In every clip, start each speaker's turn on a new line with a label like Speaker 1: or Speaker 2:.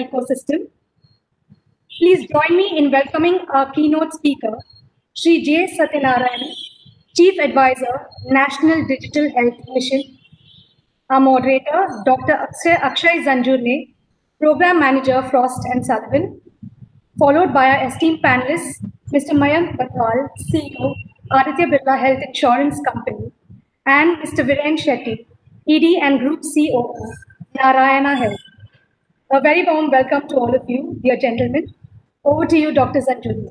Speaker 1: ecosystem. Please join me in welcoming our keynote speaker, Sri J. Satyanarayan, Chief Advisor, National Digital Health Mission, our moderator, Dr. Akshay Zanjurne, Program Manager, Frost & Sullivan, followed by our esteemed panelists, Mr. Mayank Batwal, CEO, Aditya Birla Health Insurance Company, and Mr. Viren Shetty, ED and Group COO, Narayana Health. A very warm welcome to all of you, dear gentlemen. Over to you, Dr. Zanjurne.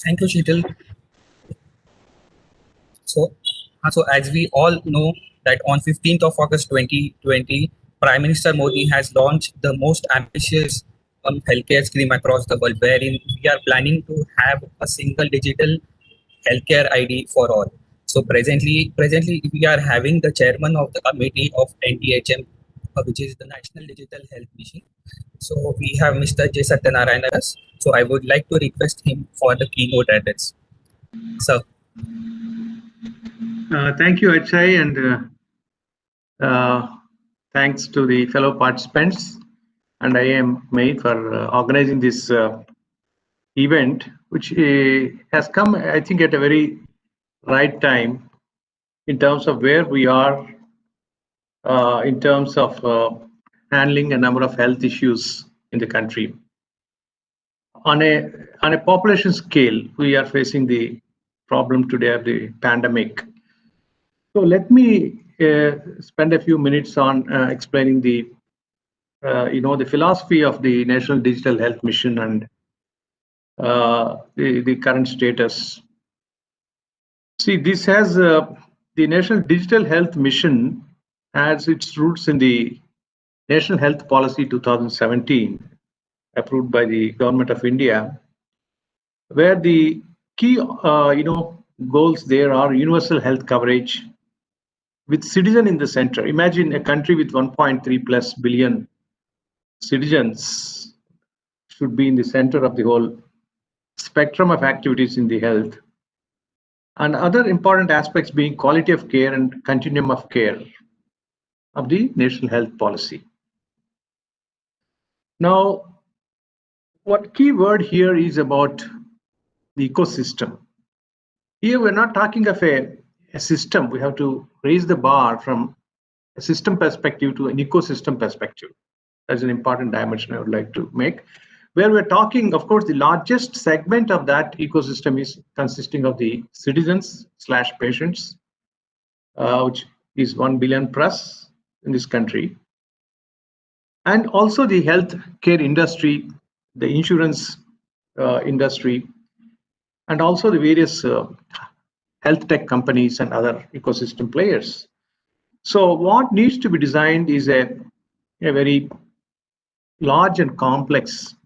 Speaker 2: Thank you, Sheetal. So as we all know that on 15th of August 2020, Prime Minister Modi has launched the most ambitious healthcare scheme across the world, wherein we are planning to have a single digital healthcare ID for all. So presently we are having the chairman of the committee of NDHM, which is the National Digital Health Mission. So we have Mr. J. Satyanarayan. So I would like to request him for the keynote address. Sir.
Speaker 3: Thank you, Akshay, and thanks to the fellow participants and IAMAI for organizing this event, which has come, I think, at a very right time in terms of where we are in terms of handling a number of health issues in the country. On a population scale, we are facing the problem today of the pandemic. So let me spend a few minutes on explaining the the philosophy of the National Digital Health Mission and the current status. See, this has the National Digital Health Mission has its roots in the National Health Policy 2017, approved by the Government of India, where the key goals there are universal health coverage with citizen in the center. Imagine a country with 1.3+ billion citizens should be in the center of the whole spectrum of activities in the health, and other important aspects being quality of care and continuum of care of the national health policy. Now, what key word here is about the ecosystem. Here we're not talking of a system. We have to raise the bar from a system perspective to an ecosystem perspective. That's an important dimension I would like to make. Where we're talking, of course, the largest segment of that ecosystem is consisting of the citizens/patients, which is 1 billion plus in this country. And also the healthcare industry, the insurance industry, and also the various health tech companies and other ecosystem players. So what needs to be designed is a very large and complex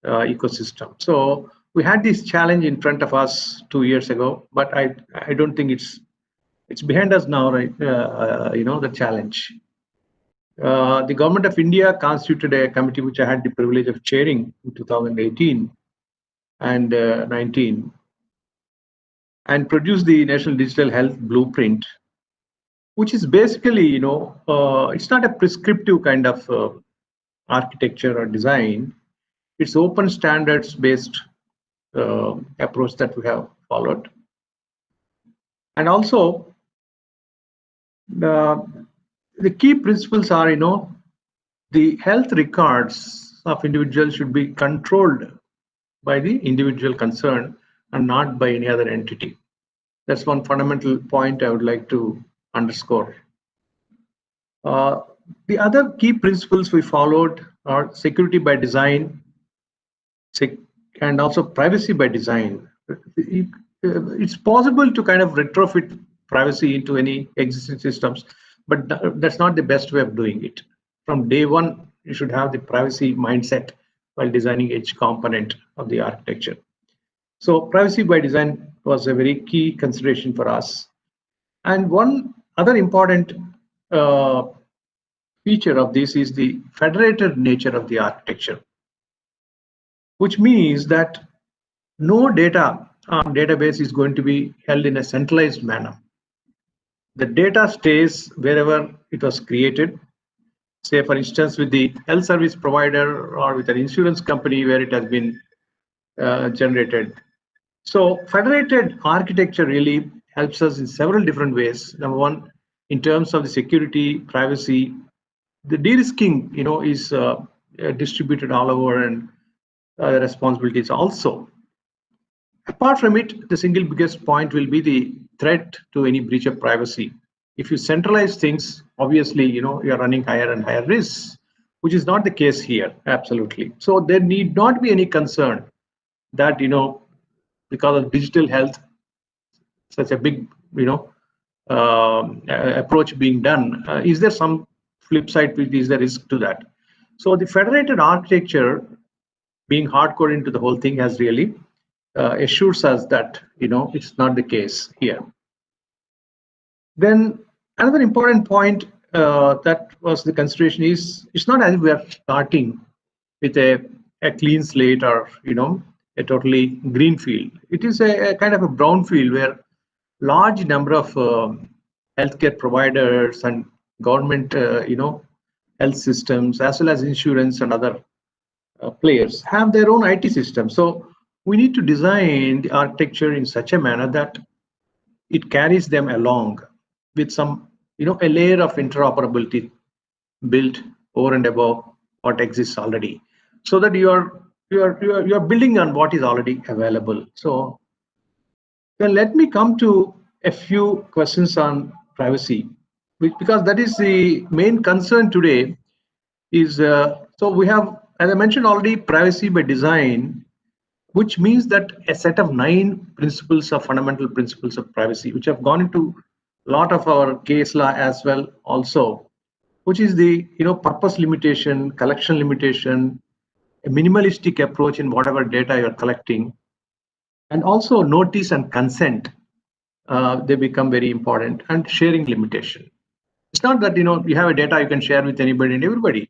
Speaker 3: ecosystem. So we had this challenge in front of us 2 years ago, but I don't think it's behind us now, right? The challenge. The Government of India constituted a committee which I had the privilege of chairing in 2018 and 19, and produced the National Digital Health Blueprint, which is basically, it's not a prescriptive kind of architecture or design. It's open standards based approach that we have followed. And also the key principles are, the health records of individuals should be controlled by the individual concerned and not by any other entity. That's one fundamental point I would like to underscore. The other key principles we followed are security by design and also privacy by design. It's possible to kind of retrofit privacy into any existing systems, but that's not the best way of doing it. From day one, you should have the privacy mindset while designing each component of the architecture. So privacy by design was a very key consideration for us. And one other important feature of this is the federated nature of the architecture, which means that no data on database is going to be held in a centralized manner. The data stays wherever it was created. say for instance with the health service provider or with an insurance company where it has been generated. So federated architecture really helps us in several different ways. Number one, in terms of the security, privacy, the de-risking, is distributed all over, and the responsibilities also. Apart from it, the single biggest point will be the threat to any breach of privacy. If you centralize things, obviously, you're running higher and higher risks, which is not the case here, absolutely. So there need not be any concern that, because of digital health, such a big, approach being done, is there some flip side, which is the risk to that? So the federated architecture being hardcore into the whole thing has really assures us that it's not the case here. Then another important point that was the consideration is it's not as if we are starting with a clean slate or a totally green field. It is a kind of a brown field where large number of healthcare providers and government health systems as well as insurance and other players have their own IT system. So we need to design the architecture in such a manner that it carries them along with some a layer of interoperability built over and above what exists already, so that you are building on what is already available. So then let me come to a few questions on privacy, because that is the main concern today. Is so we have, as I mentioned already, privacy by design, which means that a set of 9 principles of fundamental principles of privacy, which have gone into a lot of our case law as well also, which is the purpose limitation, collection limitation, a minimalistic approach in whatever data you're collecting, and also notice and consent. They become very important, and sharing limitation. It's not that you have a data you can share with anybody and everybody.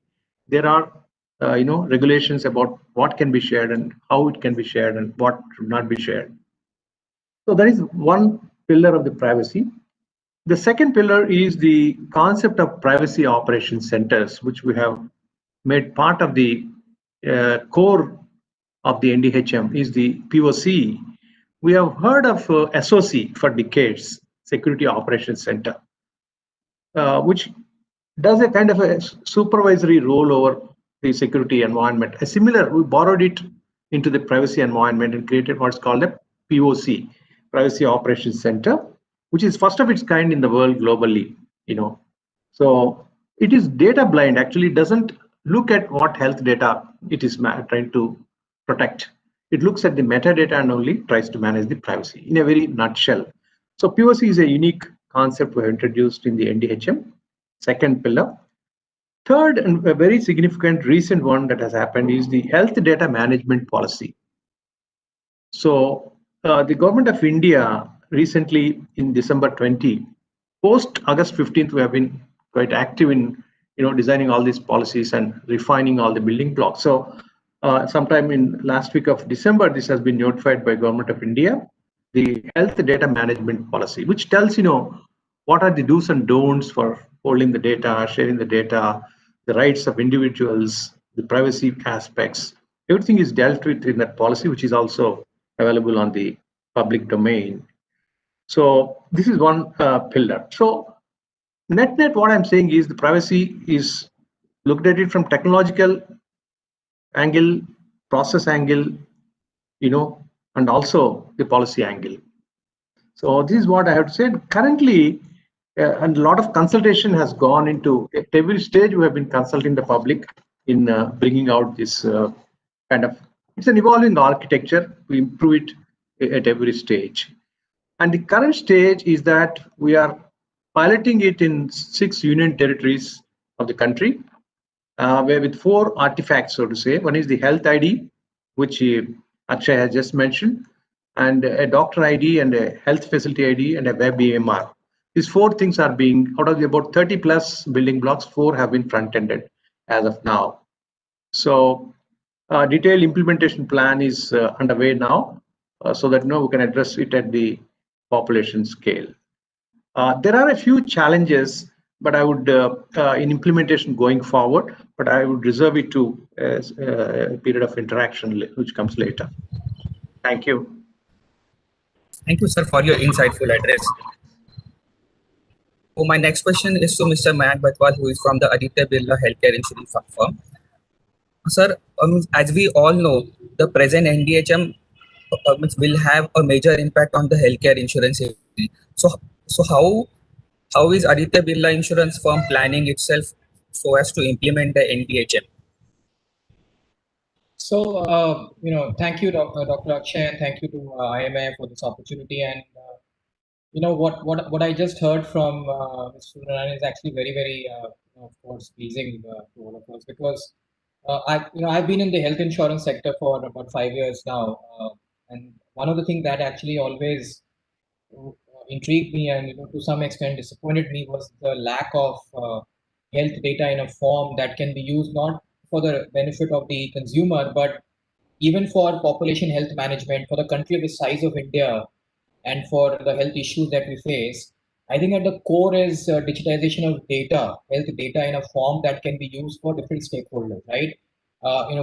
Speaker 3: There are regulations about what can be shared and how it can be shared and what should not be shared. So that is one pillar of the privacy. The second pillar is the concept of privacy operation centers, which we have made part of the core of the NDHM, is the POC. We have heard of SOC for decades, Security Operations Center, which does a kind of a supervisory role over the security environment. A similar, we borrowed it into the privacy environment and created what's called a POC, Privacy Operations Center, which is first of its kind in the world globally. So it is data blind. Actually, it doesn't look at what health data it is trying to protect. It looks at the metadata and only tries to manage the privacy in a very nutshell. So POC is a unique concept we have introduced in the NDHM, second pillar. Third, and a very significant recent one that has happened, is the health data management policy. So the government of India recently in December 20, post August 15th, we have been quite active in designing all these policies and refining all the building blocks. So sometime in last week of December, this has been notified by Government of India, the health data management policy, which tells what are the do's and don'ts for holding the data, sharing the data, the rights of individuals, the privacy aspects. Everything is dealt with in that policy, which is also available on the public domain. So this is one pillar. So net, what I'm saying is the privacy is looked at it from technological angle, process angle, and also the policy angle. So this is what I have to say. Currently, and a lot of consultation has gone into, at every stage we have been consulting the public in bringing out this kind of, it's an evolving architecture. We improve it at every stage. And the current stage is that we are piloting it in 6 union territories of the country, where with 4 artifacts, so to say. One is the health ID, which Akshay has just mentioned, and a doctor ID and a health facility ID and a web EMR. These 4 things are being, out of the about 30 plus building blocks, 4 have been front-ended as of now. So detailed implementation plan is underway now, so that we can address it at the population scale. There are a few challenges but I would in implementation going forward, but I would reserve it to as a period of interaction which comes later. Thank you.
Speaker 2: Thank you, sir, for your insightful address. So my next question is to Mr. Mayank Batwal, who is from the Aditya Birla Healthcare Insurance firm. Sir, as we all know, the present NDHM will have a major impact on the healthcare insurance industry. So how is Aditya Birla Insurance firm planning itself so as to implement the NDHM?
Speaker 4: So, thank you, Dr. Akshay, and thank you to IAMAI for this opportunity. And what I just heard from Mr. Narayan is actually very, very, of course, pleasing to all of us, because I've been in the health insurance sector for about 5 years now, and one of the things that actually always intrigued me and to some extent disappointed me was the lack of health data in a form that can be used not for the benefit of the consumer, but even for population health management for the country of the size of India and for the health issues that we face. I think at the core is digitization of data, health data in a form that can be used for different stakeholders, right?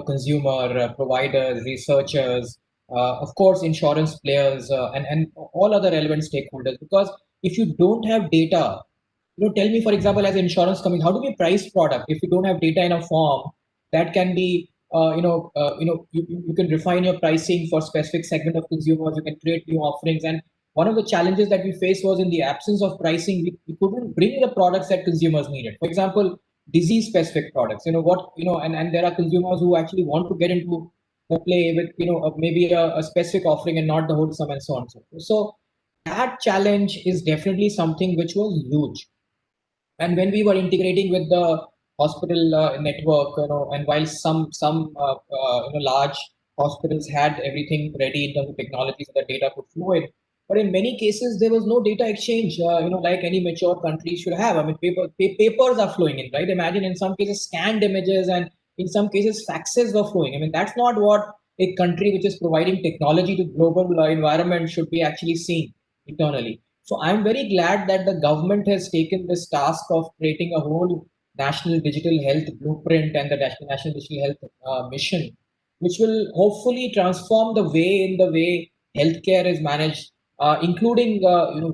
Speaker 4: Consumer, providers, researchers, of course, insurance players, and all other relevant stakeholders. Because if you don't have data, tell me, for example, as an insurance company, how do we price product if you don't have data in a form that can be, you can refine your pricing for specific segment of consumers, you can create new offerings. And one of the challenges that we faced was in the absence of pricing, we couldn't bring the products that consumers needed. For example, disease specific products, and there are consumers who actually want to get into the play with, maybe a specific offering and not the whole sum and so on and so forth. So that challenge is definitely something which was huge. And when we were integrating with the hospital network, and while some large hospitals had everything ready in terms of technology so that data could flow in, but in many cases there was no data exchange, like any mature country should have. I mean, papers are flowing in, right? Imagine in some cases scanned images, and in some cases faxes were flowing. I mean, that's not what a country which is providing technology to global environment should be actually seeing internally. So I'm very glad that the government has taken this task of creating a whole national digital health blueprint and the national digital health mission, which will hopefully transform the way healthcare is managed, including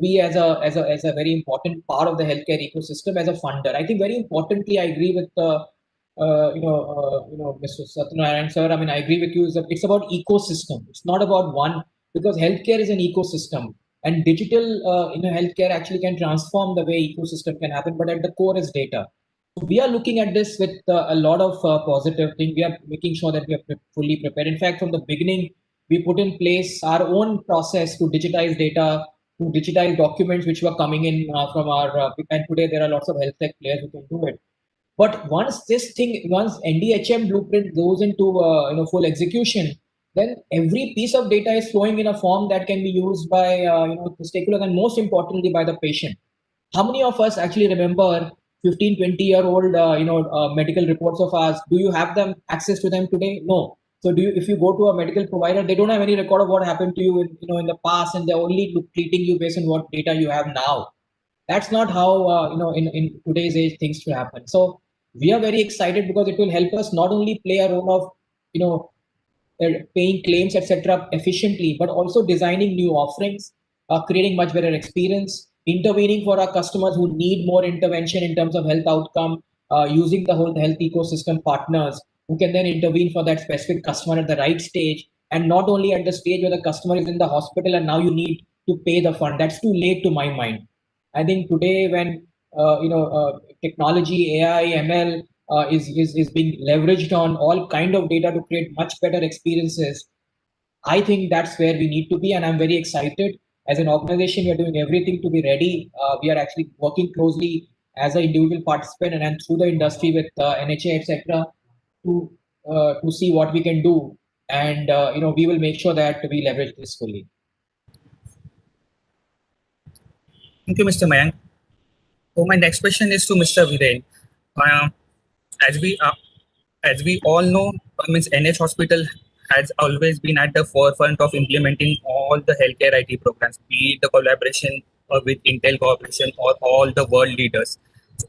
Speaker 4: we as a very important part of the healthcare ecosystem as a funder. I think very importantly, I agree with Mr. Satyanarayan sir. I mean, I agree with you. It's about ecosystem. It's not about one, because healthcare is an ecosystem, and digital healthcare actually can transform the way ecosystem can happen. But at the core is data. So we are looking at this with a lot of positive things. We are making sure that we are fully prepared. In fact, from the beginning, we put in place our own process to digitize data, to digitize documents which were coming in from our. And today there are lots of health tech players who can do it. But once NDHM blueprint goes into full execution, then every piece of data is flowing in a form that can be used by the stakeholders, and most importantly by the patient. How many of us actually remember 15, 20-year-old medical reports of ours? Do you have them access to them today? No. So if you go to a medical provider, they don't have any record of what happened to you in the past, and they're only treating you based on what data you have now. That's not how in today's age things should happen. So we are very excited because it will help us not only play a role of paying claims, etc., efficiently, but also designing new offerings, creating much better experience, intervening for our customers who need more intervention in terms of health outcome, using the whole health ecosystem partners who can then intervene for that specific customer at the right stage, and not only at the stage where the customer is in the hospital and now you need to pay the fund. That's too late to my mind. I think today when technology, AI, ML is being leveraged on all kind of data to create much better experiences, I think that's where we need to be, and I'm very excited. As an organization, we are doing everything to be ready. We are actually working closely as an individual participant and through the industry with NHA, etc., to see what we can do, and we will make sure that we leverage this fully.
Speaker 2: Thank you, Mr. Mayank. So my next question is to Mr. Viren. Uh, as we all know, NH Hospital has always been at the forefront of implementing all the healthcare IT programs, be it the collaboration with Intel Corporation or all the world leaders.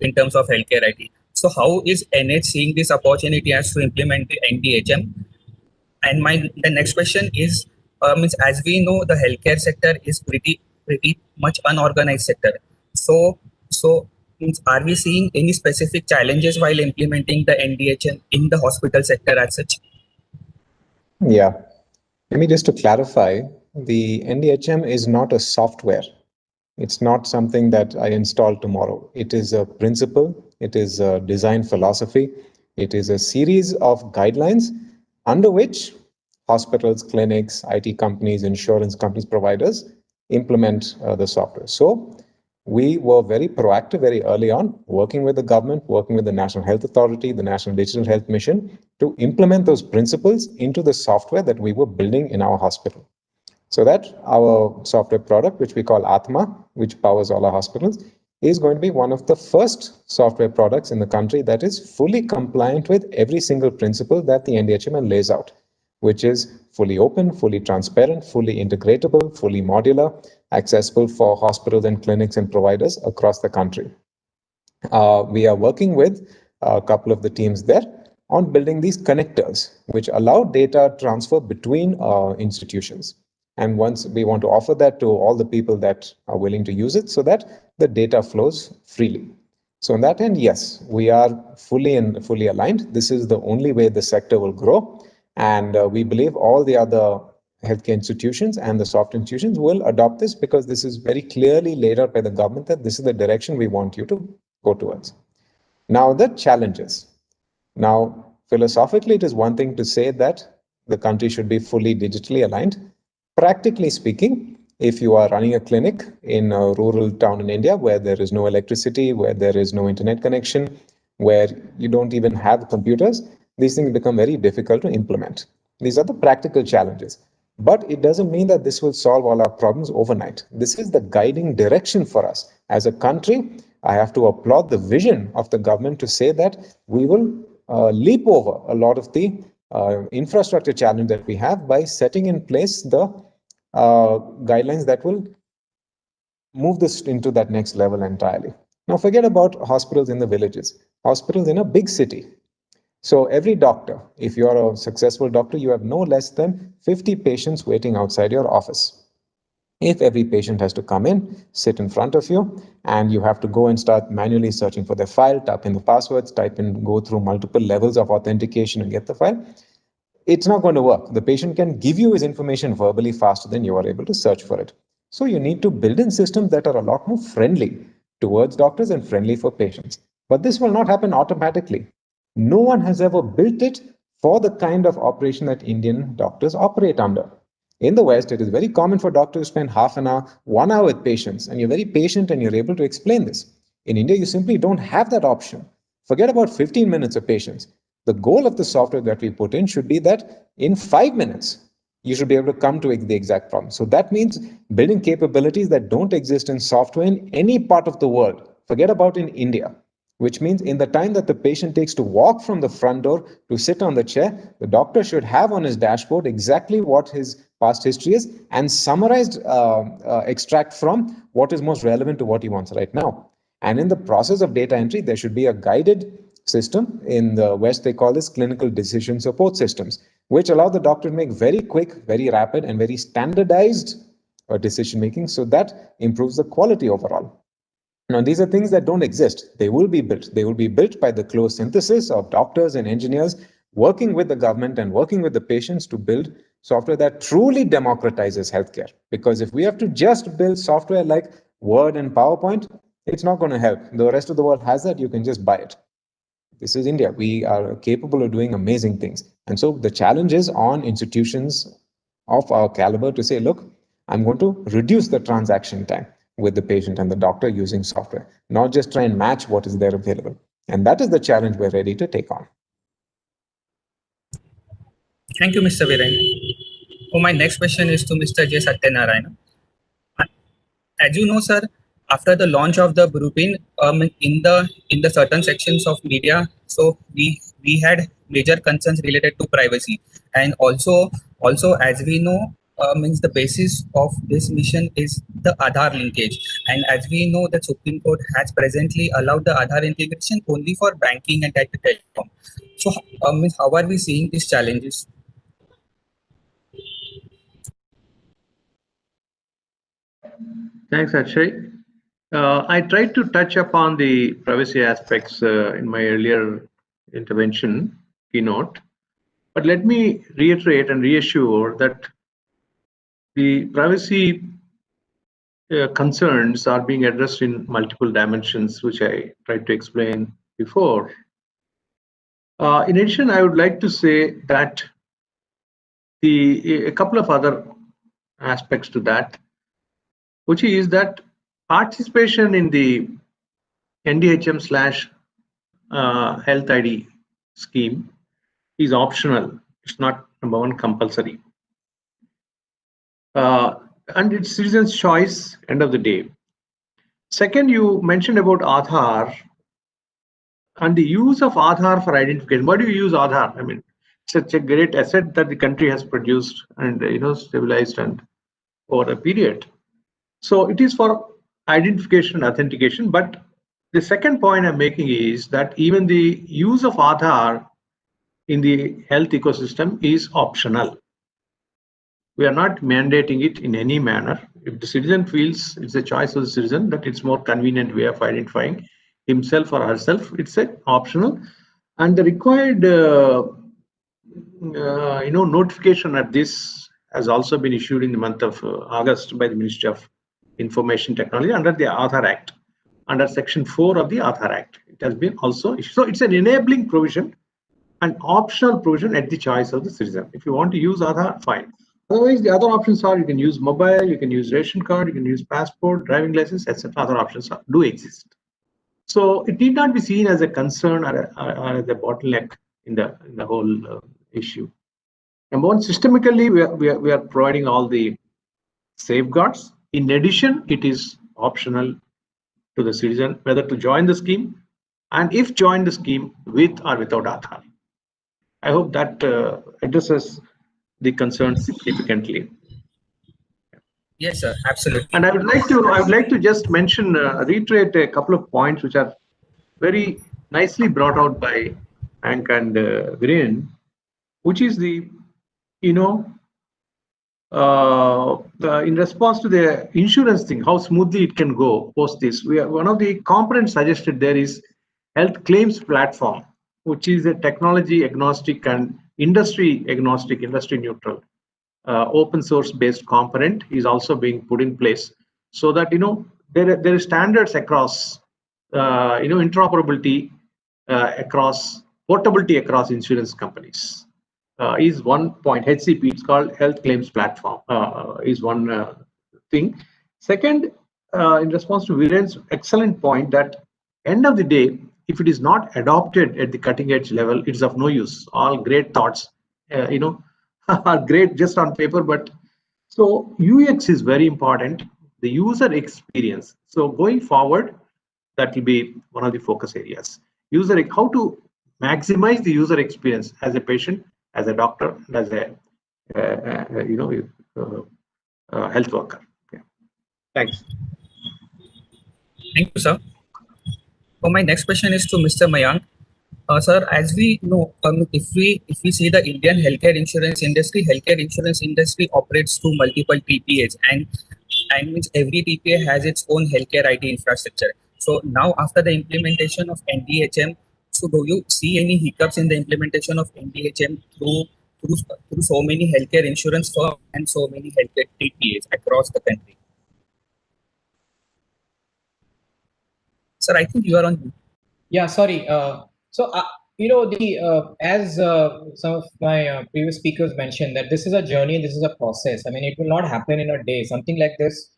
Speaker 2: in terms of healthcare IT. So how is NH seeing this opportunity as to implement the NDHM? And the next question is, means as we know, the healthcare sector is pretty much unorganized sector. So means are we seeing any specific challenges while implementing the NDHM in the hospital sector as such?
Speaker 5: Yeah. Let me just to clarify, the NDHM is not a software. It's not something that I install tomorrow. It is a principle. It is a design philosophy. It is a series of guidelines under which hospitals, clinics, IT companies, insurance companies, providers implement the software. So we were very proactive very early on, working with the government, working with the National Health Authority, the National Digital Health Mission, to implement those principles into the software that we were building in our hospital. So that our software product, which we call Atma, which powers all our hospitals, is going to be one of the first software products in the country that is fully compliant with every single principle that the NDHML lays out, which is fully open, fully transparent, fully integratable, fully modular, accessible for hospitals and clinics and providers across the country. We are working with a couple of the teams there on building these connectors, which allow data transfer between institutions. And once we want to offer that to all the people that are willing to use it so that the data flows freely. So on that end, yes, we are fully aligned. This is the only way the sector will grow. And we believe all the other healthcare institutions and the software institutions will adopt this because this is very clearly laid out by the government that this is the direction we want you to go towards. Now, the challenges. Now, philosophically, it is one thing to say that the country should be fully digitally aligned. Practically speaking, if you are running a clinic in a rural town in India where there is no electricity, where there is no internet connection, where you don't even have computers, these things become very difficult to implement. These are the practical challenges. But it doesn't mean that this will solve all our problems overnight. This is the guiding direction for us. As a country, I have to applaud the vision of the government to say that we will leap over a lot of the infrastructure challenge that we have by setting in place the guidelines that will move this into that next level entirely. Now, forget about hospitals in the villages, hospitals in a big city. So every doctor, if you are a successful doctor, you have no less than 50 patients waiting outside your office. If every patient has to come in, sit in front of you, and you have to go and start manually searching for their file, type in the passwords, go through multiple levels of authentication and get the file, it's not going to work. The patient can give you his information verbally faster than you are able to search for it. So you need to build in systems that are a lot more friendly towards doctors and friendly for patients. But this will not happen automatically. No one has ever built it for the kind of operation that Indian doctors operate under. In the West, it is very common for doctors to spend half an hour, 1 hour with patients, and you're very patient and you're able to explain this. In India, you simply don't have that option. Forget about 15 minutes of patience. The goal of the software that we put in should be that in 5 minutes, you should be able to come to the exact problem. So that means building capabilities that don't exist in software in any part of the world. Forget about in India, which means in the time that the patient takes to walk from the front door to sit on the chair, the doctor should have on his dashboard exactly what his past history is and summarized extract from what is most relevant to what he wants right now. And in the process of data entry, there should be a guided system. In the West, they call this clinical decision support systems, which allow the doctor to make very quick, very rapid, and very standardized decision making. So that improves the quality overall. Now, these are things that don't exist. They will be built. They will be built by the close synthesis of doctors and engineers working with the government and working with the patients to build software that truly democratizes healthcare. Because if we have to just build software like Word and PowerPoint, it's not going to help. The rest of the world has that. You can just buy it. This is India. We are capable of doing amazing things. And so the challenge is on institutions of our caliber to say, look, I'm going to reduce the transaction time with the patient and the doctor using software, not just try and match what is there available. And that is the challenge we're ready to take on.
Speaker 2: Thank you, Mr. Viren. So my next question is to Mr. J. Satyanarayana. As you know, sir, after the launch of the blueprint in the certain sections of media, so we had major concerns related to privacy, and also as we know, means the basis of this mission is the Aadhaar linkage. And as we know, the Supreme Court has presently allowed the Aadhaar integration only for banking and telecom. So, means how are we seeing these challenges?
Speaker 3: Thanks, Akshay. I tried to touch upon the privacy aspects in my earlier intervention keynote, but let me reiterate and reassure that the privacy concerns are being addressed in multiple dimensions, which I tried to explain before. In addition, I would like to say that a couple of other aspects to that, which is that participation in the NDHM slash health ID scheme is optional. It's not number one compulsory. And it's citizens' choice end of the day. Second, you mentioned about Aadhaar and the use of Aadhaar for identification. Why do you use Aadhaar? I mean, it's such a great asset that the country has produced and stabilized and over a period. So it is for identification and authentication. But the second point I'm making is that even the use of Aadhaar in the health ecosystem is optional. We are not mandating it in any manner. If the citizen feels it's a choice of the citizen that it's more convenient way of identifying himself or herself, it's a optional, and the required notification at this has also been issued in the month of August by the Ministry of Information Technology under the Aadhaar Act, under Section 4 of the Aadhaar Act. It has been also issued. So it's an enabling provision, an optional provision at the choice of the citizen. If you want to use Aadhaar, fine. Otherwise, the other options are you can use mobile, you can use ration card, you can use passport, driving license, etc. Other options do exist. So it need not be seen as a concern or as a bottleneck in the whole issue. Number one, systemically, we are providing all the safeguards. In addition, it is optional to the citizen whether to join the scheme, and if join the scheme with or without Aadhaar. I hope that addresses the concerns significantly.
Speaker 2: Yes, sir, absolutely.
Speaker 3: And I would like to just mention, reiterate a couple of points which are very nicely brought out by Hank and Viren, which is in response to the insurance thing, how smoothly it can go post this. One of the components suggested there is health claims platform, which is a technology agnostic and industry agnostic, industry neutral, open source based component is also being put in place, so that there are standards across interoperability across portability across insurance companies. Is one point. HCP, it's called Health Claims Platform, is one thing. Second, in response to Viren's excellent point that end of the day, if it is not adopted at the cutting edge level, it's of no use. All great thoughts, are great just on paper, but so UX is very important, the user experience. So going forward, that will be one of the focus areas. How to maximize the user experience as a patient, as a doctor, and as a health worker. Yeah. Thanks.
Speaker 2: Thank you, sir. So my next question is to Mr. Mayank. Sir, as we know, if we see the Indian healthcare insurance industry operates through multiple TPAs, and means every TPA has its own healthcare IT infrastructure. So now, after the implementation of NDHM, so do you see any hiccups in the implementation of NDHM through so many healthcare insurance firms and so many healthcare TPAs across the country? Sir, I think you are on.
Speaker 4: Yeah, sorry. As some of my previous speakers mentioned, that this is a journey, this is a process. I mean, it will not happen in a day. Something like this,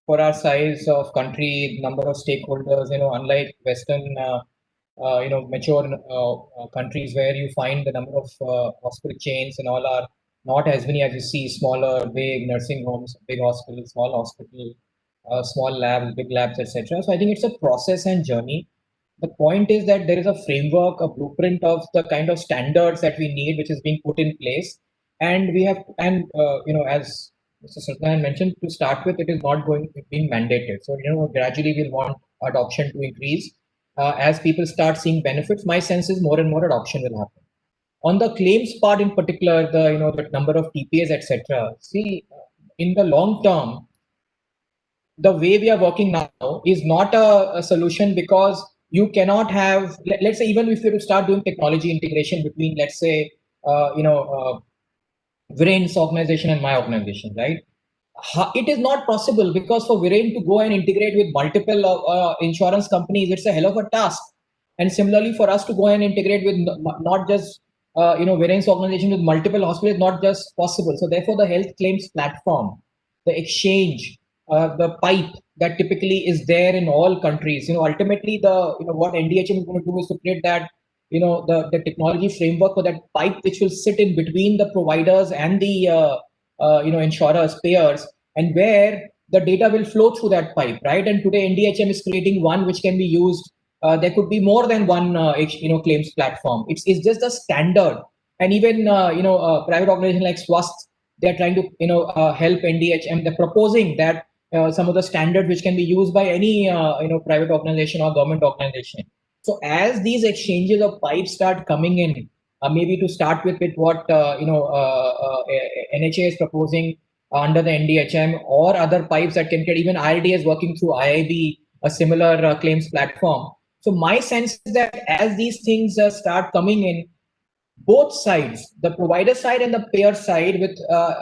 Speaker 4: for our size of country, number of stakeholders, unlike Western, mature countries where you find the number of hospital chains and all are not as many as you see, smaller, big nursing homes, big hospitals, small hospital, small labs, big labs, etc. So I think it's a process and journey. The point is that there is a framework, a blueprint of the kind of standards that we need, which is being put in place, and we have, as Mr. Satyan mentioned, to start with, it is not being mandated. So, gradually we'll want adoption to increase. As people start seeing benefits, my sense is more and more adoption will happen. On the claims part in particular, the number of TPAs, etc. See, in the long term, the way we are working now is not a solution, because you cannot have, let's say, even if you start doing technology integration between, let's say, Viren's organization and my organization, right? It is not possible, because for Viren to go and integrate with multiple insurance companies, it's a hell of a task. And similarly, for us to go and integrate with not just Viren's organization with multiple hospitals, not just possible. So therefore, the health claims platform, the exchange, the pipe that typically is there in all countries. Ultimately, what NDHM is going to do is to create that, the technology framework for that pipe, which will sit in between the providers and the insurers, payers, and where the data will flow through that pipe, right? And today NDHM is creating one which can be used. There could be more than one, claims platform. It's just a standard, and even private organization like Swast, they are trying to help NDHM. They're proposing that some of the standards which can be used by any private organization or government organization. So as these exchanges of pipes start coming in, maybe to start with what NHA is proposing under the NDHM, or other pipes that can get, even IRD is working through IIB, a similar claims platform. So my sense is that as these things start coming in, both sides, the provider side and the payer side, with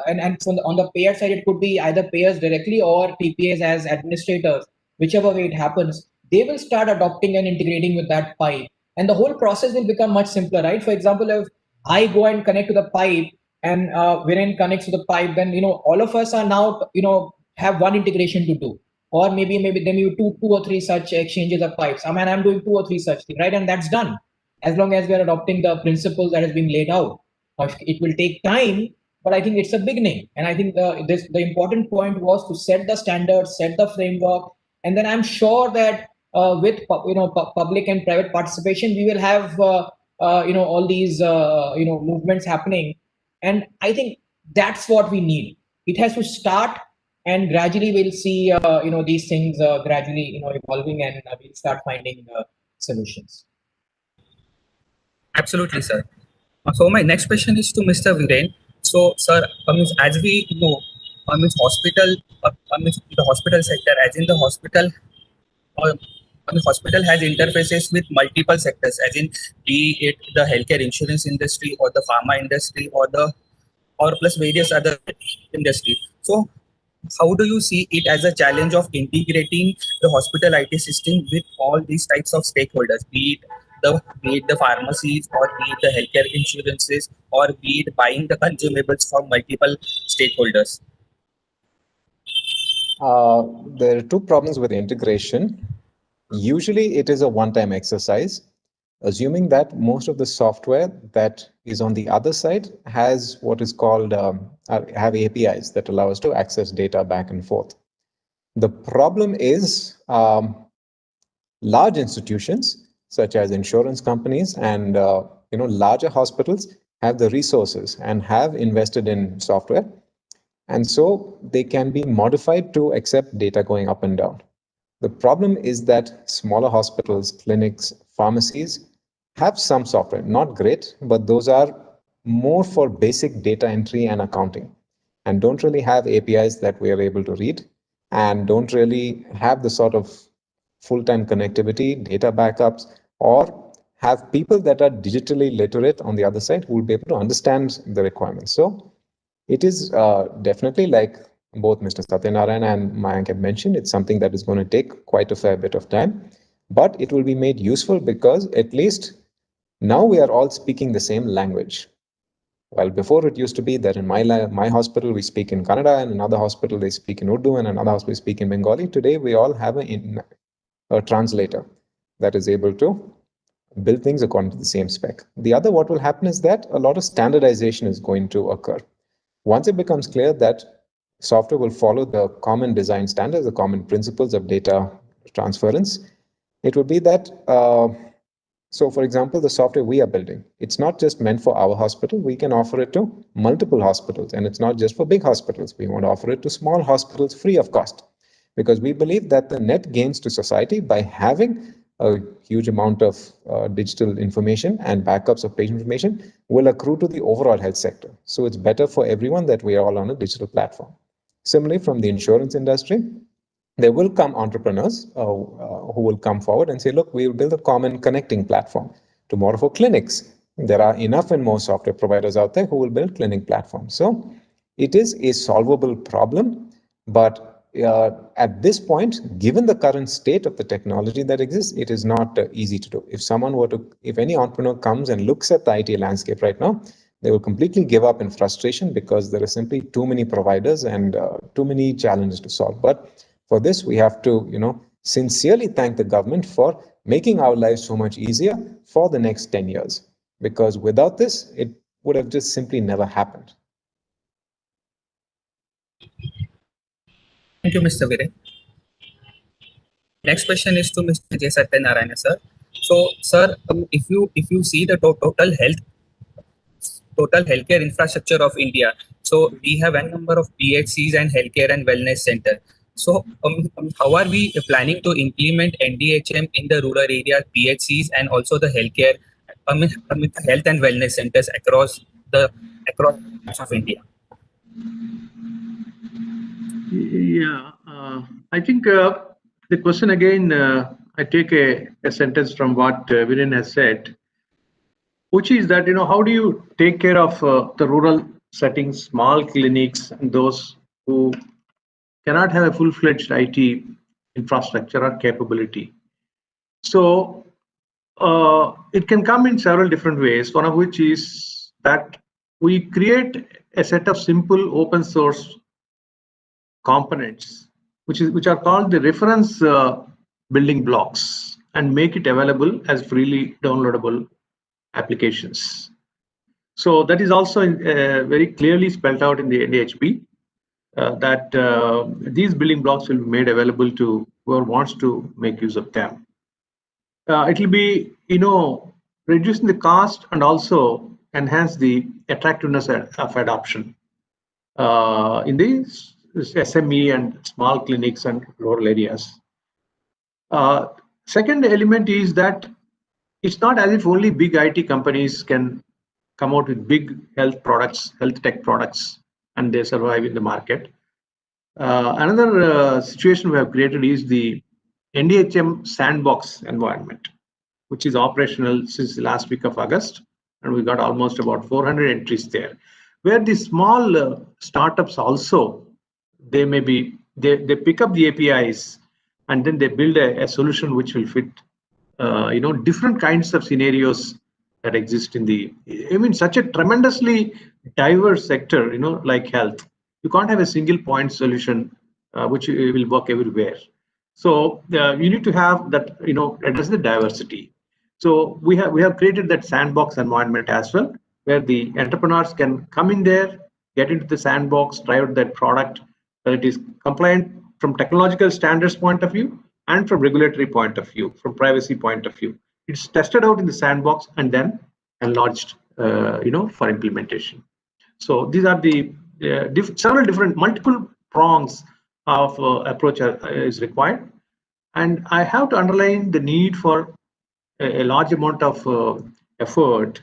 Speaker 4: and on the payer side, it could be either payers directly or TPAs as administrators, whichever way it happens, they will start adopting and integrating with that pipe, and the whole process will become much simpler, right? For example, if I go and connect to the pipe, and Viren connects to the pipe, then all of us are now have one integration to do, or maybe then you two or three such exchanges of pipes. I mean, I'm doing two or three such things, right? And that's done, as long as we are adopting the principles that has been laid out. It will take time, but I think it's a beginning. And I think the important point was to set the standards, set the framework, and then I'm sure that with public and private participation, we will have all these movements happening. And I think that's what we need. It has to start, and gradually we'll see these things gradually evolving, and we'll start finding solutions.
Speaker 2: Absolutely, sir. So my next question is to Mr. Viren. So, sir, as we know, hospital, the hospital sector, as in the hospital, uh, hospital has interfaces with multiple sectors, as in be it the healthcare insurance industry or the pharma industry or plus various other industries. So, how do you see it as a challenge of integrating the hospital IT system with all these types of stakeholders, be it the pharmacies, or be it the healthcare insurances, or be it buying the consumables from multiple stakeholders?
Speaker 5: There are two problems with integration. Usually it is a one-time exercise, assuming that most of the software that is on the other side has what is called, have APIs that allow us to access data back and forth. The problem is large institutions such as insurance companies and larger hospitals have the resources and have invested in software, and so they can be modified to accept data going up and down. The problem is that smaller hospitals, clinics, pharmacies have some software, not great, but those are more for basic data entry and accounting, and don't really have APIs that we are able to read, and don't really have the sort of full-time connectivity, data backups, or have people that are digitally literate on the other side who will be able to understand the requirements. So it is definitely, like both Mr. Satyanarayan and Mayank have mentioned, it's something that is going to take quite a fair bit of time, but it will be made useful because at least now we are all speaking the same language. While before it used to be that in my hospital we speak in Kannada, and another hospital they speak in Urdu, and another hospital speak in Bengali. Today we all have a translator that is able to build things according to the same spec. The other, what will happen is that a lot of standardization is going to occur. Once it becomes clear that software will follow the common design standards, the common principles of data transference, it will be that So for example, the software we are building, it's not just meant for our hospital. We can offer it to multiple hospitals, and it's not just for big hospitals. We want to offer it to small hospitals free of cost, because we believe that the net gains to society by having a huge amount of digital information and backups of patient information will accrue to the overall health sector. So it's better for everyone that we are all on a digital platform. Similarly, from the insurance industry, there will come entrepreneurs who will come forward and say, look, we will build a common connecting platform. Tomorrow for clinics, there are enough and more software providers out there who will build clinic platforms. So it is a solvable problem, but at this point, given the current state of the technology that exists, it is not easy to do. If any entrepreneur comes and looks at the IT landscape right now, they will completely give up in frustration because there are simply too many providers and too many challenges to solve. But for this, we have to, sincerely thank the government for making our lives so much easier for the next 10 years. Because without this, it would have just simply never happened.
Speaker 2: Thank you, Mr. Viren. Next question is to Mr. J. Satyanarayana, sir. So, sir, if you see the total healthcare infrastructure of India, so we have a number of PHCs and healthcare and wellness center. So, how are we planning to implement NDHM in the rural area PHCs and also the healthcare, health and wellness centers across parts of India?
Speaker 3: Yeah, I think the question again, I take a sentence from what Viren has said, which is that, how do you take care of the rural settings, small clinics, and those who cannot have a full-fledged IT infrastructure or capability? So it can come in several different ways, one of which is that we create a set of simple open source components, which are called the reference building blocks, and make it available as freely downloadable applications. So that is also very clearly spelled out in the NDHB that these building blocks will be made available to whoever wants to make use of them. It will be, reducing the cost and also enhance the attractiveness of adoption in these SME and small clinics and rural areas. Second element is that it's not as if only big IT companies can come out with big health products, health tech products, and they survive in the market. Another situation we have created is the NDHM sandbox environment, which is operational since the last week of August, and we got almost about 400 entries there, where the small startups also, they pick up the APIs and then they build a solution which will fit different kinds of scenarios that exist in such a tremendously diverse sector, like health. You can't have a single point solution which will work everywhere. So you need to have that, address the diversity. So we have created that sandbox environment as well, where the entrepreneurs can come in there, get into the sandbox, try out that product, that it is compliant from technological standards point of view and from regulatory point of view, from privacy point of view. It's tested out in the sandbox and then launched, for implementation. So these are the several different multiple prongs of approach is required. And I have to underline the need for a large amount of effort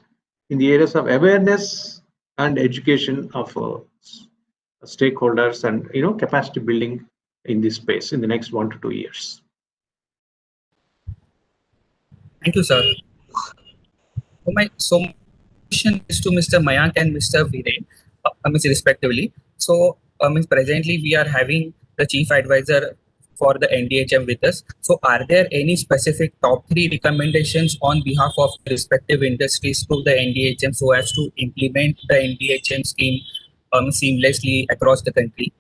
Speaker 3: in the areas of awareness and education of stakeholders and capacity building in this space in the next 1 to 2 years.
Speaker 2: Thank you, sir. So my question is to Mr. Mayank and Mr. Viren, respectively. So presently we are having the chief advisor for the NDHM with us. So are there any specific top 3 recommendations on behalf of the respective industries to the NDHM so as to implement the NDHM scheme seamlessly across the country?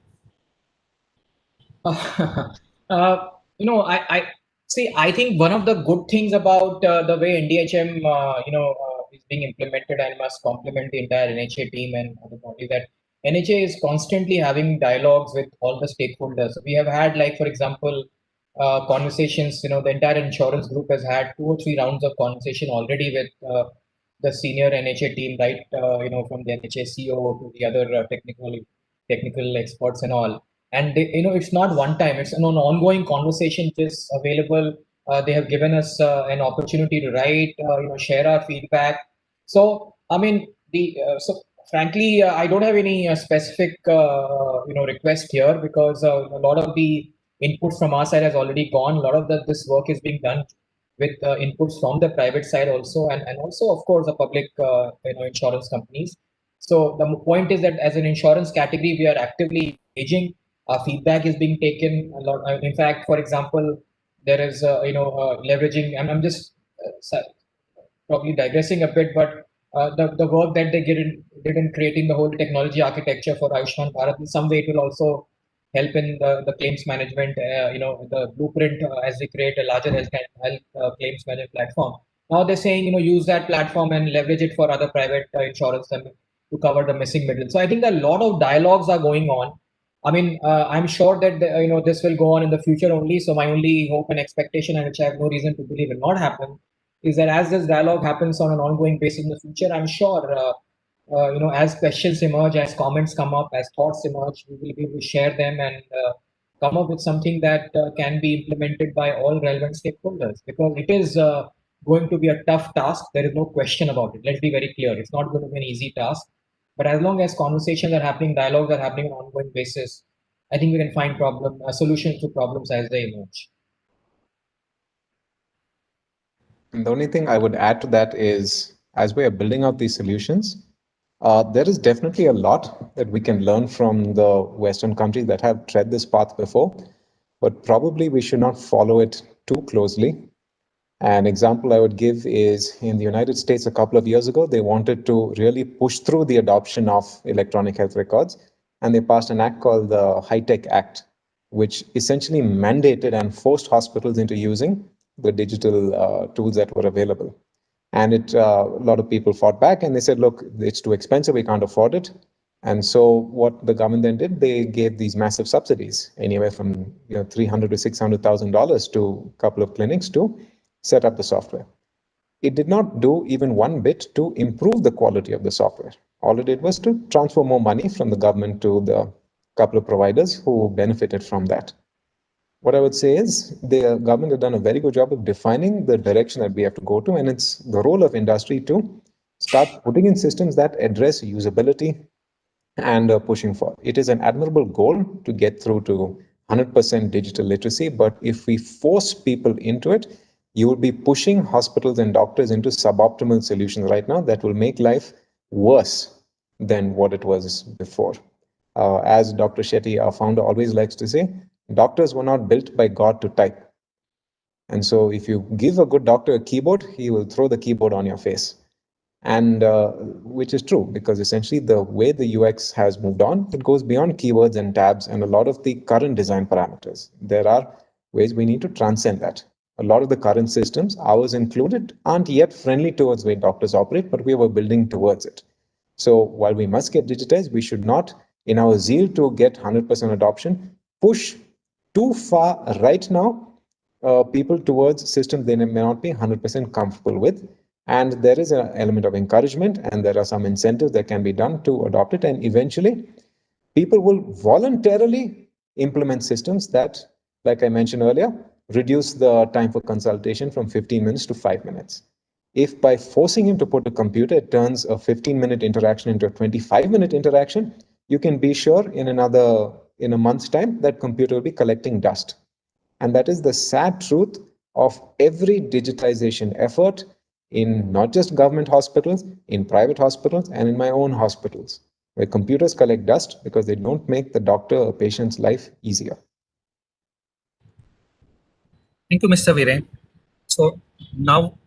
Speaker 4: I think one of the good things about the way NDHM, is being implemented, and must complement the entire NHA team and other body, that NHA is constantly having dialogues with all the stakeholders. We have had, like, for example, conversations. The entire insurance group has had 2 or 3 rounds of conversation already with the senior NHA team, right? From the NHA CEO to the other technical experts and all. And it's not one time; it's an ongoing conversation. Just available. They have given us an opportunity to write, share our feedback. So I mean, so frankly, I don't have any specific request here, because a lot of the input from our side has already gone. A lot of this work is being done with inputs from the private side also, and also of course the public insurance companies. So the point is that as an insurance category, we are actively engaging. Our feedback is being taken a lot. In fact, for example, there is leveraging. I'm just probably digressing a bit, but the work that they did in creating the whole technology architecture for Ayushman Bharat, in some way it will also help in the claims management, the blueprint as we create a larger health claims management platform. Now they're saying, use that platform and leverage it for other private insurance to cover the missing middle. So I think that a lot of dialogues are going on. I mean, I'm sure that this will go on in the future only. So my only hope and expectation, and which I have no reason to believe will not happen, is that as this dialogue happens on an ongoing basis in the future, I'm sure, as questions emerge, as comments come up, as thoughts emerge, we will be able to share them and come up with something that can be implemented by all relevant stakeholders. Because it is going to be a tough task. There is no question about it. Let's be very clear. It's not going to be an easy task. But as long as conversations are happening, dialogues are happening on an ongoing basis, I think we can find solutions to problems as they emerge.
Speaker 5: And the only thing I would add to that is, as we are building out these solutions, there is definitely a lot that we can learn from the Western countries that have tread this path before, but probably we should not follow it too closely. An example I would give is in the United States a couple of years ago, they wanted to really push through the adoption of electronic health records, and they passed an act called the HITECH Act, which essentially mandated and forced hospitals into using the digital tools that were available. And a lot of people fought back and they said, look, it's too expensive, we can't afford it. And so what the government then did, they gave these massive subsidies, anywhere from $300,000 to $600,000 to a couple of clinics to set up the software. It did not do even one bit to improve the quality of the software. All it did was to transfer more money from the government to the couple of providers who benefited from that. What I would say is the government has done a very good job of defining the direction that we have to go to, and it's the role of industry to start putting in systems that address usability and pushing for. It is an admirable goal to get through to 100% digital literacy, but if we force people into it, you will be pushing hospitals and doctors into suboptimal solutions right now that will make life worse than what it was before. As Dr. Shetty, our founder, always likes to say, doctors were not built by God to type. And so if you give a good doctor a keyboard, he will throw the keyboard on your face. And which is true, because essentially the way the UX has moved on, it goes beyond keywords and tabs and a lot of the current design parameters. There are ways we need to transcend that. A lot of the current systems, ours included, aren't yet friendly towards the way doctors operate, but we were building towards it. So while we must get digitized, we should not, in our zeal to get 100% adoption, push too far right now people towards systems they may not be 100% comfortable with. And there is an element of encouragement and there are some incentives that can be done to adopt it. And eventually, people will voluntarily implement systems that, like I mentioned earlier, reduce the time for consultation from 15 minutes to 5 minutes. If by forcing him to put a computer, it turns a 15-minute interaction into a 25-minute interaction, you can be sure in a month's time, that computer will be collecting dust. And that is the sad truth of every digitization effort in not just government hospitals, in private hospitals, and in my own hospitals, where computers collect dust because they don't make the doctor or patient's life easier.
Speaker 2: Thank you, Mr. Viren. So now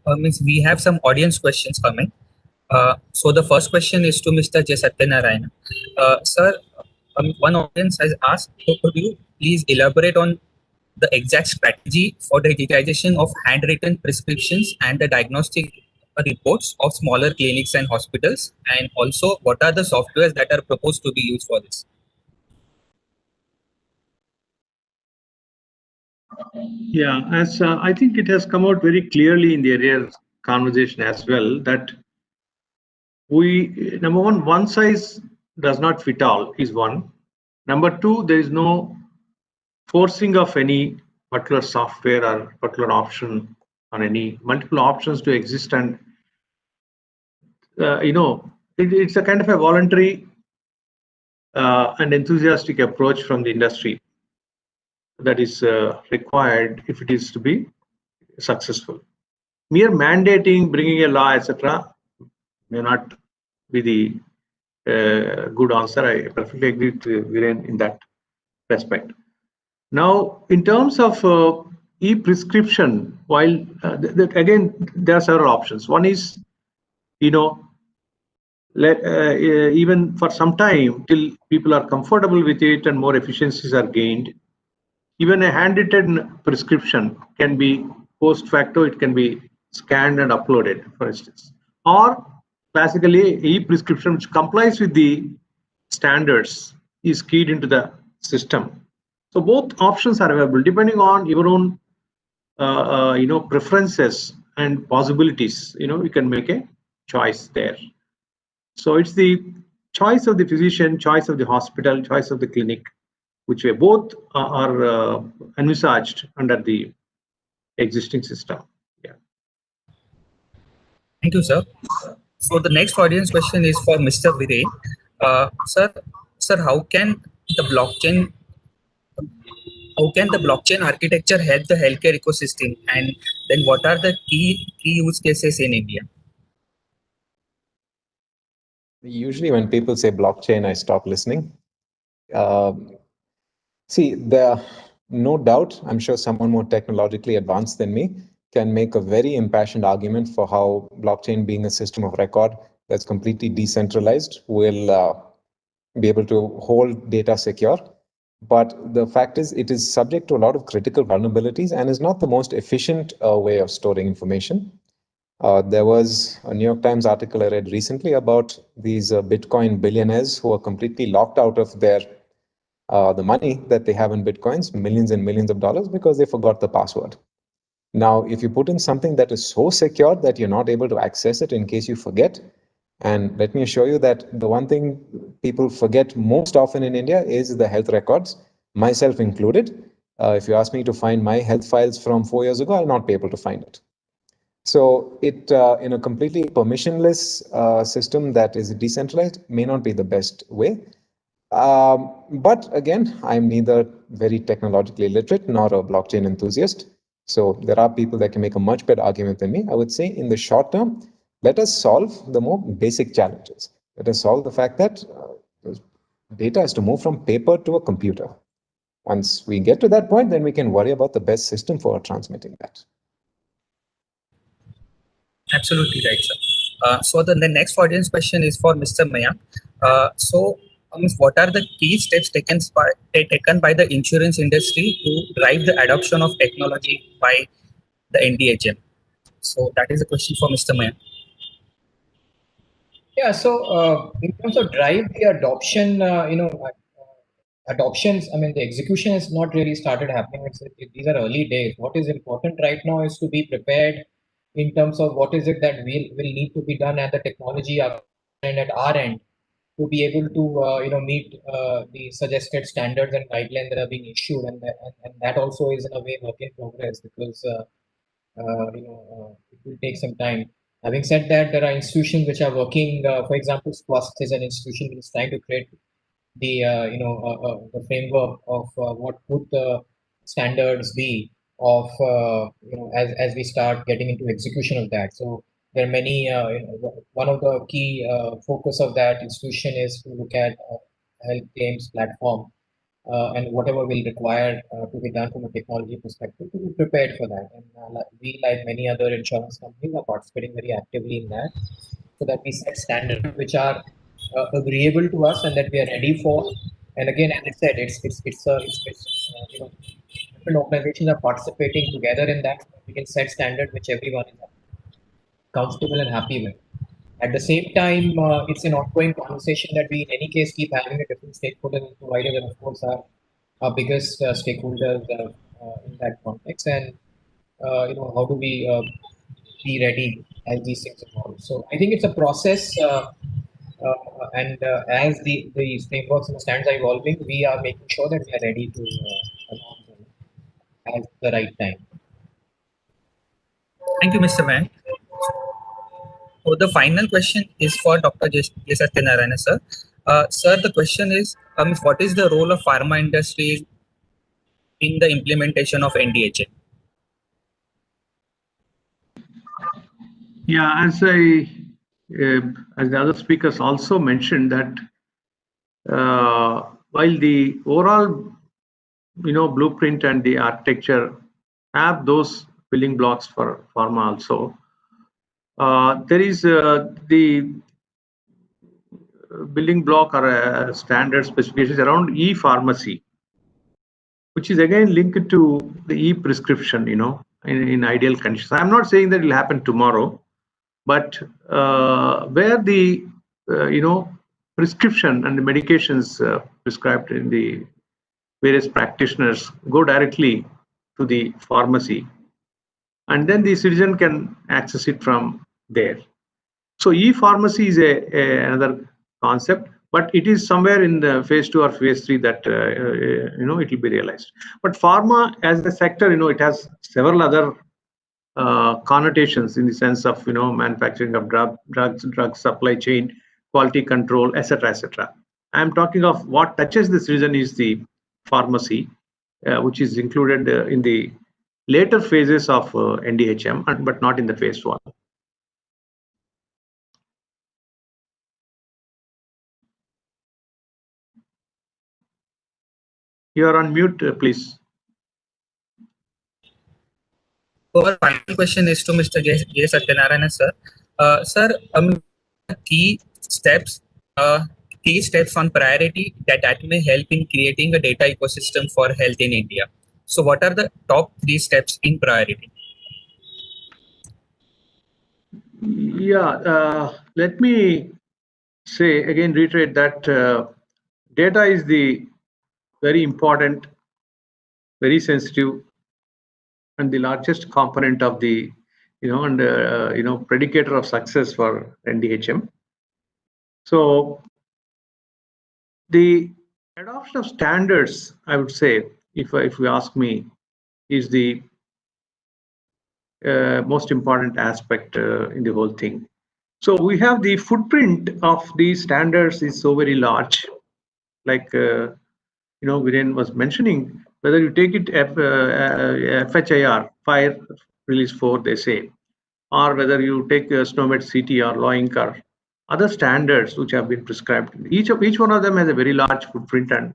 Speaker 2: we have some audience questions coming. So the first question is to Mr. J. Satyanarayana. Sir, one audience has asked, so could you please elaborate on the exact strategy for the digitization of handwritten prescriptions and the diagnostic reports of smaller clinics and hospitals? And also, what are the softwares that are proposed to be used for this?
Speaker 3: Yeah, as I think it has come out very clearly in the earlier conversation as well that number one size does not fit all is one. Number two, there is no forcing of any particular software or particular option on any multiple options to exist, and it's a kind of a voluntary and enthusiastic approach from the industry that is required if it is to be successful. Mere mandating, bringing a law, etc., may not be the good answer. I perfectly agree with Viren in that respect. Now, in terms of e-prescription, while again there are several options. One is, even for some time till people are comfortable with it and more efficiencies are gained, even a handwritten prescription can be post facto, it can be scanned and uploaded, for instance. Or classically, e-prescription which complies with the standards is keyed into the system. So both options are available depending on your own preferences and possibilities. You can make a choice there. So it's the choice of the physician, choice of the hospital, choice of the clinic, which way both are envisaged under the existing system. Yeah.
Speaker 2: Thank you, sir. So the next audience question is for Mr. Viren. Sir, how can the blockchain architecture help the healthcare ecosystem, and then what are the key use cases in India?
Speaker 5: Usually when people say blockchain, I stop listening. See, no doubt, I'm sure someone more technologically advanced than me can make a very impassioned argument for how blockchain, being a system of record that's completely decentralized, will be able to hold data secure. But the fact is, it is subject to a lot of critical vulnerabilities and is not the most efficient way of storing information. There was a New York Times article I read recently about these Bitcoin billionaires who are completely locked out of their the money that they have in Bitcoins, millions and millions of dollars, because they forgot the password. Now, if you put in something that is so secure that you're not able to access it in case you forget, and let me assure you that the one thing people forget most often in India is the health records, myself included. If you ask me to find my health files from 4 years ago, I'll not be able to find it. So it, in a completely permissionless system that is decentralized, may not be the best way. But again, I'm neither very technologically literate nor a blockchain enthusiast. So there are people that can make a much better argument than me. I would say in the short term, let us solve the more basic challenges. Let us solve the fact that data has to move from paper to a computer. Once we get to that point, then we can worry about the best system for transmitting that.
Speaker 2: Absolutely right, sir. So the next audience question is for Mr. Mayank. What are the key steps taken by the insurance industry to drive the adoption of technology by the NDHM? So that is a question for Mr. Mayank.
Speaker 4: Yeah, so in terms of drive the adoption, adoptions, I mean, the execution has not really started happening. These are early days. What is important right now is to be prepared in terms of what is it that will need to be done at the technology and at our end to be able to meet the suggested standards and guidelines that are being issued, and that also is in a way work in progress because it will take some time. Having said that, there are institutions which are working. For example, SWAST is an institution which is trying to create the framework of what would the standards be of as we start getting into execution of that. So there are many. One of the key focus of that institution is to look at health claims platform and whatever will require to be done from a technology perspective to be prepared for that. And we, like many other insurance companies, are participating very actively in that, so that we set standards which are agreeable to us and that we are ready for. And again, as I said, different organizations are participating together in that. So that we can set standards which everyone is comfortable and happy with. At the same time, it's an ongoing conversation that we, in any case, keep having a different stakeholders and providers, and of course, our biggest stakeholders in that context, and how do we be ready as these things evolve. So I think it's a process, and as these frameworks and the standards are evolving, we are making sure that we are ready to adopt them at the right time.
Speaker 2: Thank you, Mr. Van. So the final question is for Dr. J. Satyanarayana, sir. Sir, the question is, what is the role of pharma industry in the implementation of NDHM?
Speaker 3: Yeah, as the other speakers also mentioned that while the overall blueprint and the architecture have those building blocks for pharma also, there is the building block or a standard specifications around e-pharmacy, which is again linked to the e-prescription, in ideal conditions. I'm not saying that it will happen tomorrow, but where the prescription and the medications prescribed in the various practitioners go directly to the pharmacy, and then the citizen can access it from there. So e-pharmacy is another concept, but it is somewhere in the phase 2 or phase 3 that it will be realized. But pharma as a sector, it has several other connotations in the sense of manufacturing of drugs, drug supply chain, quality control, etc., etc. I'm talking of what touches the citizen is the pharmacy, which is included in the later phases of NDHM, but not in the phase 1. You are on mute, please.
Speaker 2: Our final question is to Mr. J. Satyanarayana, sir. Sir, key steps on priority that may help in creating a data ecosystem for health in India. So what are the top 3 steps in priority?
Speaker 3: Yeah, let me say again, reiterate that data is the very important, very sensitive, and the largest component of the predicator of success for NDHM. So the adoption of standards, I would say, if you ask me, is the most important aspect in the whole thing. So we have the footprint of these standards is so very large, like Viren was mentioning. Whether you take it FHIR, Fire Release 4, they say, or whether you take SNOMED CT or LOINC or other standards which have been prescribed. Each one of them has a very large footprint, and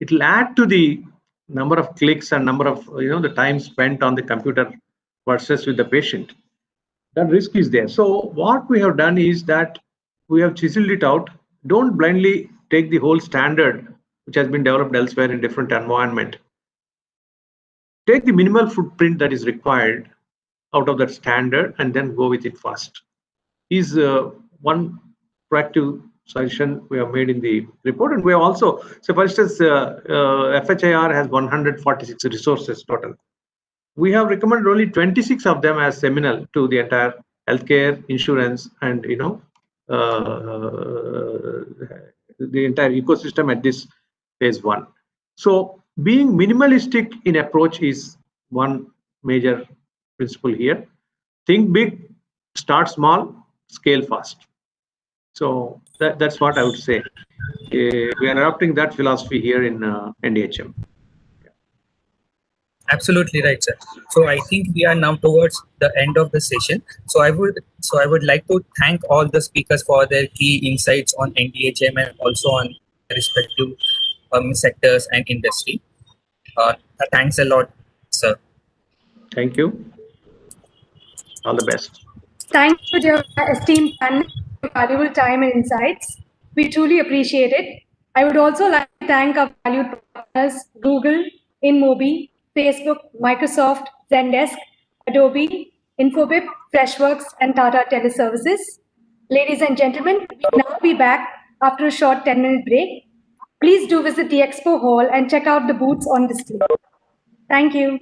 Speaker 3: it will add to the number of clicks and number of the time spent on the computer versus with the patient. That risk is there. So what we have done is that we have chiseled it out. Don't blindly take the whole standard which has been developed elsewhere in different environment. Take the minimal footprint that is required out of that standard and then go with it first. Is one proactive suggestion we have made in the report. And we have also, so for instance, FHIR has 146 resources total. We have recommended only 26 of them as seminal to the entire healthcare, insurance, and the entire ecosystem at this phase 1. So being minimalistic in approach is one major principle here. Think big, start small, scale fast. So that's what I would say. We are adopting that philosophy here in NDHM.
Speaker 2: Absolutely right, sir. So I think we are now towards the end of the session. So I would like to thank all the speakers for their key insights on NDHM and also on respective sectors and industry. Thanks a lot, sir.
Speaker 3: Thank you. All the best.
Speaker 1: Thank you, dear esteemed panel, for your valuable time and insights. We truly appreciate it. I would also like to thank our valued partners, Google, InMobi, Facebook, Microsoft, Zendesk, Adobe, Infobip, Freshworks, and Tata Teleservices. Ladies and gentlemen, we will now be back after a short 10-minute break. Please do visit the Expo Hall and check out the booths on display. Thank you.